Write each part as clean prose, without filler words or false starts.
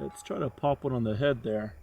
Let's try to pop one on the head there.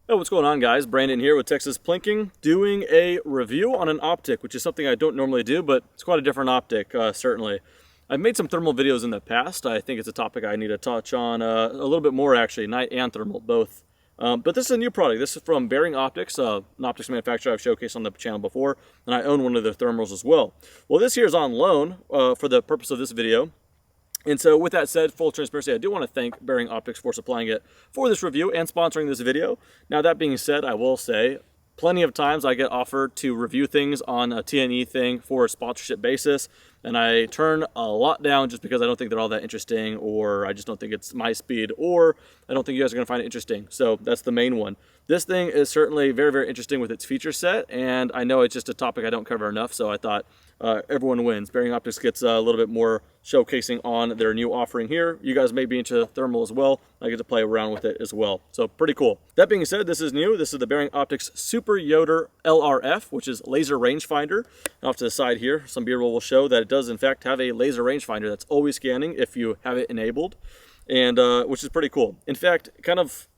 Hey, what's going on, guys? Brandon here with Texas Plinking, doing a review on an optic, which is something I don't normally do, but it's quite a different optic, certainly. I've made some thermal videos in the past. I think it's a topic I need to touch on a little bit more, actually, night and thermal, both. But this is a new product. This is from Bering Optics, an optics manufacturer I've showcased on the channel before, and I own one of their thermals as well. Well, this here is on loan for the purpose of this video. And so with that said, full transparency, I do want to thank Bering Optics for supplying it for this review and sponsoring this video. Now, that being said, I will say plenty of times I get offered to review things on a T&E thing for a sponsorship basis, and I turn a lot down just because I don't think they're all that interesting, or I just don't think it's my speed, or I don't think you guys are going to find it interesting. So that's the main one. This thing is certainly very, very interesting with its feature set, and I know it's just a topic I don't cover enough, so I thought everyone wins. Bering Optics gets a little bit more showcasing on their new offering here. You guys may be into thermal as well. I get to play around with it as well. So pretty cool. That being said, this is new. This is the Bering Optics Super Yoter LRF, which is laser rangefinder. Off to the side here, some B-roll will show that it does in fact have a laser rangefinder that's always scanning if you have it enabled, and which is pretty cool. In fact,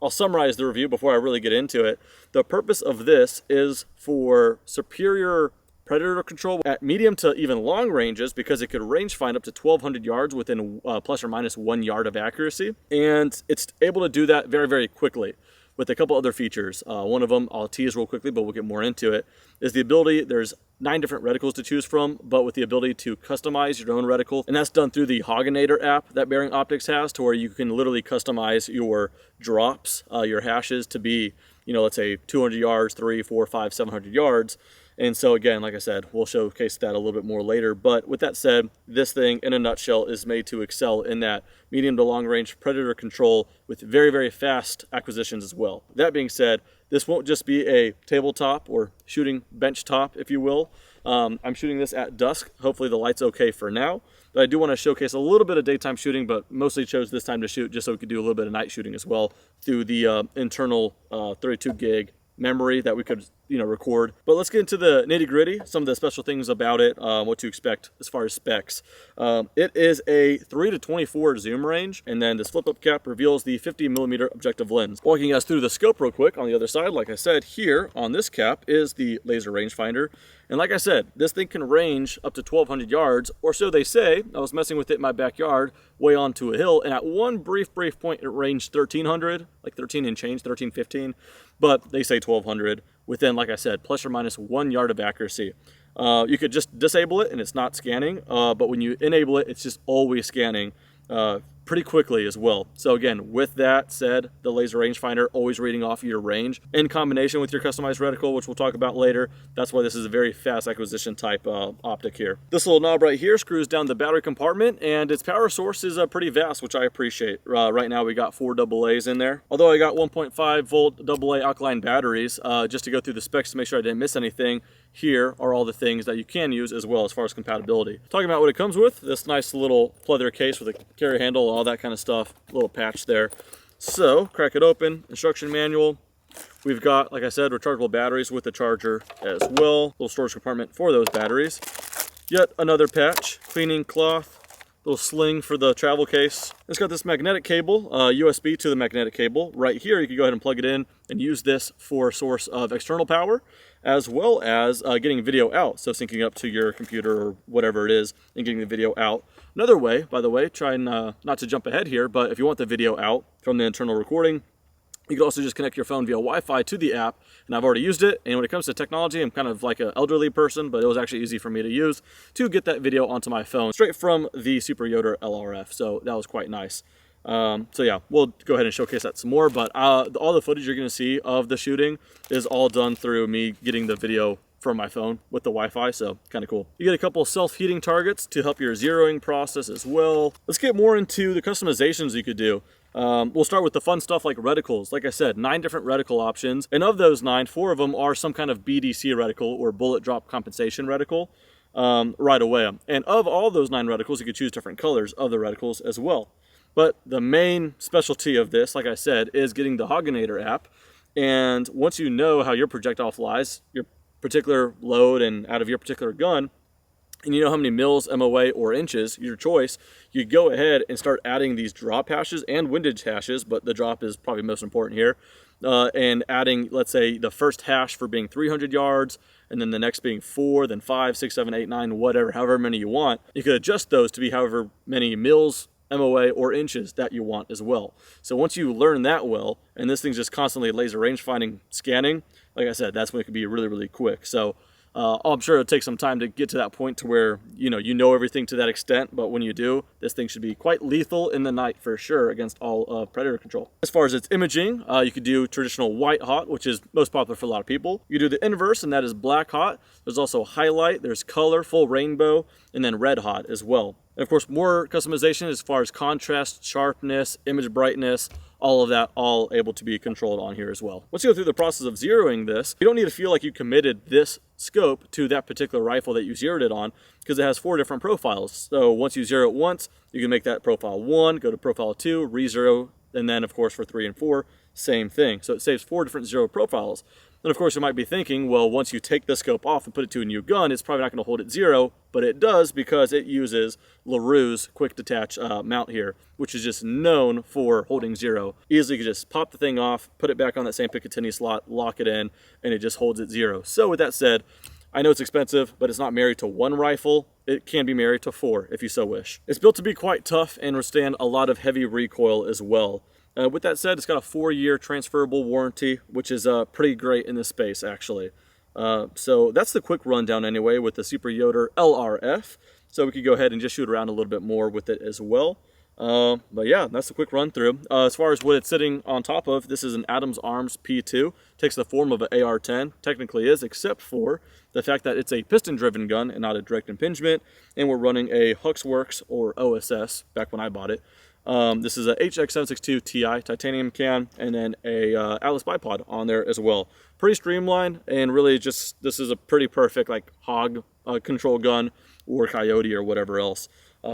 I'll summarize the review before I really get into it. The purpose of this is for superior predator control at medium to even long ranges, because it could range find up to 1,200 yards within plus or minus 1 yard of accuracy. And it's able to do that very, very quickly with a couple other features. One of them I'll tease real quickly, but we'll get more into it, is the ability, there's 9 different reticles to choose from, but with the ability to customize your own reticle. And that's done through the Hoginator app that Bering Optics has, to where you can literally customize your drops, your hashes to be, let's say 200 yards, 300, 400, 500, 700 yards. And so again, like I said, we'll showcase that a little bit more later. But with that said, this thing in a nutshell is made to excel in that medium to long range predator control with very, very fast acquisitions as well. That being said, this won't just be a tabletop or shooting bench top, if you will. I'm shooting this at dusk. Hopefully the light's okay for now. But I do want to showcase a little bit of daytime shooting, but mostly chose this time to shoot just so we could do a little bit of night shooting as well through the internal 32 gig memory that we could record. But let's get into the nitty gritty, some of the special things about it, what to expect as far as specs. It is a 3 to 24 zoom range, and then this flip up cap reveals the 50mm objective lens. Walking us through the scope real quick, on the other side, like I said, here on this cap is the laser rangefinder. And like I said, this thing can range up to 1,200 yards, or so they say. I was messing with it in my backyard, way onto a hill, and at one brief point it ranged 1,300, like 13 and change, 13, 15, but they say 1,200 within, like I said, plus or minus 1 yard of accuracy. You could just disable it and it's not scanning, but when you enable it, it's just always scanning pretty quickly as well. So again, with that said, the laser rangefinder always reading off your range in combination with your customized reticle, which we'll talk about later. That's why this is a very fast acquisition type optic here. This little knob right here screws down the battery compartment, and its power source is pretty vast, which I appreciate. Right now we got 4 AA's in there. Although I got 1.5 volt AA alkaline batteries, just to go through the specs to make sure I didn't miss anything. Here are all the things that you can use as well as far as compatibility. Talking about what it comes with, this nice little pleather case with a carry handle, all that kind of stuff, little patch there. So, crack it open, instruction manual. We've got, like I said, rechargeable batteries with the charger as well. Little storage compartment for those batteries. Yet another patch, cleaning cloth, little sling for the travel case. It's got this magnetic cable, USB to the magnetic cable. Right here, you can go ahead and plug it in and use this for a source of external power, as well as getting video out. So syncing up to your computer or whatever it is and getting the video out. Another way, by the way, trying not to jump ahead here, but if you want the video out from the internal recording, you can also just connect your phone via Wi-Fi to the app, and I've already used it. And when it comes to technology, I'm kind of like an elderly person, but it was actually easy for me to use to get that video onto my phone straight from the Super Yoter LRF. So that was quite nice. So yeah, we'll go ahead and showcase that some more, but all the footage you're going to see of the shooting is all done through me getting the video from my phone with the Wi-Fi, so kind of cool. You get a couple self-heating targets to help your zeroing process as well. Let's get more into the customizations you could do. We'll start with the fun stuff like reticles. Like I said, 9 different reticle options, and of those 9, 4 of them are some kind of BDC reticle or bullet drop compensation reticle right away. And of all those 9 reticles, you could choose different colors of the reticles as well. But the main specialty of this, like I said, is getting the Hoginator app. And once you know how your projectile flies, your particular load and out of your particular gun, and you know how many mils, MOA, or inches, your choice, you go ahead and start adding these drop hashes and windage hashes, but the drop is probably most important here, and adding, let's say, the first hash for being 300 yards, and then the next being 4, then 5, 6, 7, 8, 9, whatever, however many you want. You could adjust those to be however many mils, MOA, or inches that you want as well. So once you learn that well, and this thing's just constantly laser range finding scanning, like I said, that's when it can be really, really quick. So I'm sure it'll take some time to get to that point to where you know everything to that extent, but when you do, this thing should be quite lethal in the night for sure against all predator control. As far as its imaging, you could do traditional white hot, which is most popular for a lot of people. You do the inverse, and that is black hot. There's also highlight, there's color, full rainbow, and then red hot as well. And of course, more customization as far as contrast, sharpness, image brightness, all of that, all able to be controlled on here as well. Once you go through the process of zeroing this, you don't need to feel like you committed this scope to that particular rifle that you zeroed it on, because it has 4 different profiles. So once you zero it once, you can make that profile 1, go to profile 2, re-zero, and then of course for 3 and 4, same thing. So it saves 4 different zero profiles. And of course you might be thinking, well, once you take the scope off and put it to a new gun, it's probably not going to hold at 0, but it does because it uses LaRue's quick detach mount here, which is just known for holding 0. Easily you can just pop the thing off, put it back on that same Picatinny slot, lock it in, and it just holds at 0. So with that said, I know it's expensive, but it's not married to one rifle. It can be married to 4 if you so wish. It's built to be quite tough and withstand a lot of heavy recoil as well. With that said, it's got a 4-year transferable warranty, which is pretty great in this space, actually. So that's the quick rundown anyway with the Super Yoter LRF. So we could go ahead and just shoot around a little bit more with it as well. But yeah, that's a quick run through. As far as what it's sitting on top of, this is an Adams Arms P2. Takes the form of an AR-10, technically is, except for the fact that it's a piston-driven gun and not a direct impingement. And we're running a Huxworks or OSS, back when I bought it. This is a HX762 Ti titanium can, and then a Atlas bipod on there as well. Pretty streamlined, and really just, this is a pretty perfect like hog control gun or coyote or whatever else.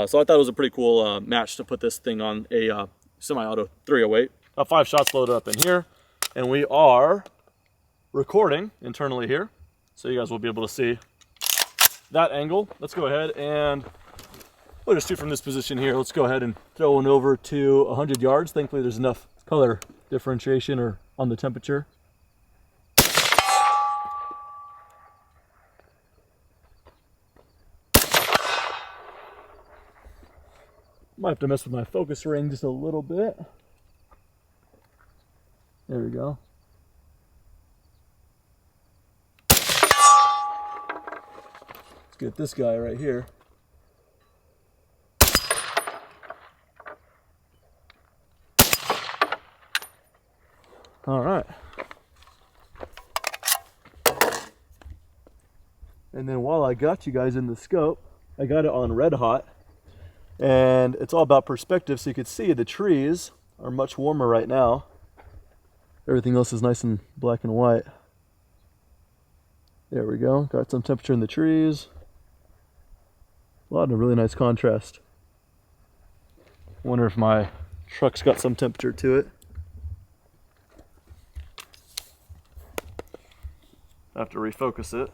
So I thought it was a pretty cool match to put this thing on a semi-auto 308. 5 shots loaded up in here, and we are recording internally here, so you guys will be able to see that angle. Let's go ahead and we'll just shoot from this position here. Let's go ahead and throw one over to 100 yards. Thankfully there's enough color differentiation or on the temperature. Might have to mess with my focus ring just a little bit. There we go. Let's get this guy right here. All right. And then while I got you guys in the scope, I got it on red hot. And it's all about perspective, so you can see the trees are much warmer right now. Everything else is nice and black and white. There we go. Got some temperature in the trees. A lot of really nice contrast. Wonder if my truck's got some temperature to it. I have to refocus it.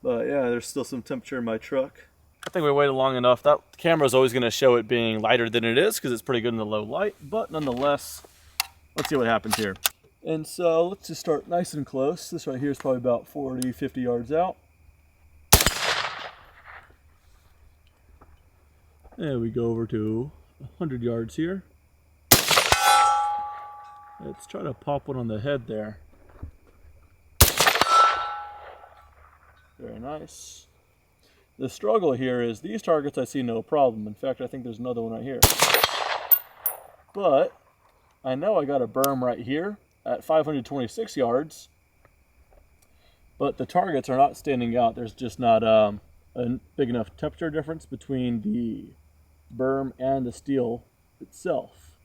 But yeah, there's still some temperature in my truck. I think we waited long enough. That camera is always going to show it being lighter than it is because it's pretty good in the low light. But nonetheless, let's see what happens here. And so let's just start nice and close. This right here is probably about 40, 50 yards out. And we go over to 100 yards here. Let's try to pop one on the head there. Very nice. The struggle here is these targets I see no problem. In fact, I think there's another one right here. But I know I got a berm right here at 526 yards. But the targets are not standing out. There's just not a big enough temperature difference between the berm and the steel itself.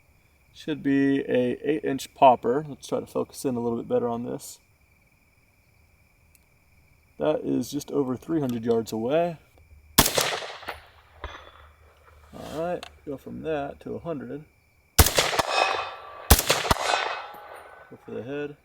Should be a 8-inch popper. Let's try to focus in a little bit better on this. That is just over 300 yards away. Alright, go from that to 100. Go for the head.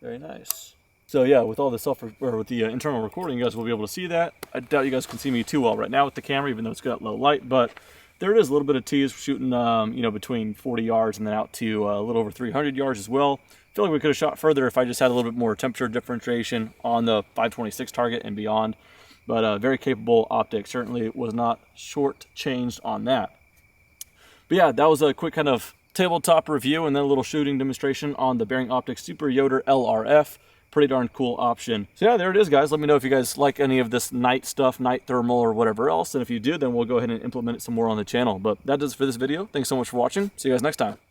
Very nice. So yeah, with all the with the internal recording, you guys will be able to see that. I doubt you guys can see me too well right now with the camera, even though it's got low light, but there it is, a little bit of tease, shooting, you know, between 40 yards and then out to a little over 300 yards as well. I feel like we could have shot further if I just had a little bit more temperature differentiation on the 526 target and beyond. But very capable optic, certainly was not short-changed on that. But yeah, that was a quick kind of tabletop review and then a little shooting demonstration on the Bering Optics Super Yoter LRF. Pretty darn cool option. So yeah, there it is, guys. Let me know if you guys like any of this night stuff, night thermal or whatever else. And if you do, then we'll go ahead and implement it some more on the channel. But that does it for this video. Thanks so much for watching. See you guys next time.